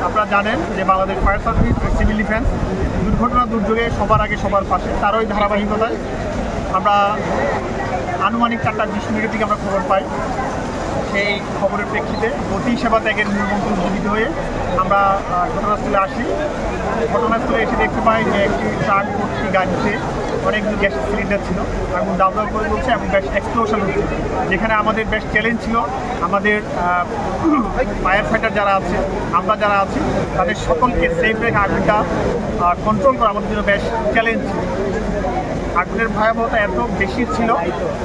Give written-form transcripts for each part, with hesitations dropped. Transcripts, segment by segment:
আপনারা জানেন যে Bangladesh fire service civil defence দুর্ঘটনা দুর্যোগে সবার আগে সবার পাশে, তারই ধারাবাহিকতায় আমরা আনুমানিক 4:20 থেকে আমরা খবর পাই। সেই খবরের প্রেক্ষিতে গতি সেবা ত্যাগের মূলমন্ত্র উজ্জীবিত হয়ে আমরা ঘটনাস্থলে আসি। ঘটনাস্থলে এসে দেখতে পাই যে একটি ট্রাক ভর্তি গাড়িতে অনেকগুলো গ্যাসের সিলিন্ডার ছিল, আগুন দাউ করে বলছে এবং গ্যাস এক্সপ্লোশন হচ্ছে। যেখানে আমাদের বেশ চ্যালেঞ্জ ছিল, আমাদের ফায়ার ফাইটার যারা আছে, আমরা যারা আছি, তাদের সকলকে সেফ রেখে আগুনটা কন্ট্রোল করা আমাদের জন্য বেশ চ্যালেঞ্জ ছিল। আগুনের ভয়াবহতা এত বেশি ছিল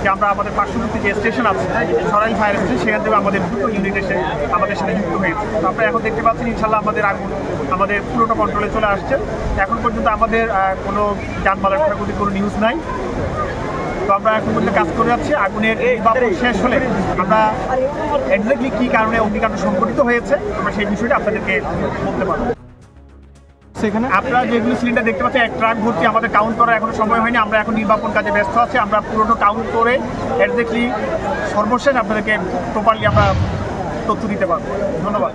যে আমরা আমাদের পার্শ্ববর্তী যে স্টেশন আছে সরাইল ফায়ার স্টেশন, সেখান থেকে আমাদের দুটো ইউনিট এসে আমাদের সাথে যুক্ত হয়েছে। তো আপনারা এখন দেখতে পাচ্ছেন ইনশাল্লাহ আমাদের আগুন আমাদের পুরোটা কন্ট্রোলে চলে আসছে। এখন পর্যন্ত আমাদের কোনো যানবাহনের ক্ষয়ক্ষতির কোনো নিউজ নাই। তো আমরা এখন পর্যন্ত কাজ করে যাচ্ছি। আগুনের নির্বাপন শেষ হলে আমরা এক্স্যাক্টলি কী কারণে অগ্নিকাণ্ড সংঘটিত হয়েছে আমরা সেই বিষয়টা আপনাদেরকে বলতে পারবো। আপনারা যেগুলো সিলিন্ডার দেখতে পাচ্ছেন, এক ট্রাক ভর্তি, আমাদের কাউন্ট করার এখনো সময় হয়নি। আমরা এখন নির্বাপন কাজে ব্যস্ত আছি। আমরা পুরোটা কাউন্ট করে এক্স্যাক্টলি সর্বশেষ আপনাদেরকে প্রপারলি আমরা তথ্য দিতে পারবো। ধন্যবাদ।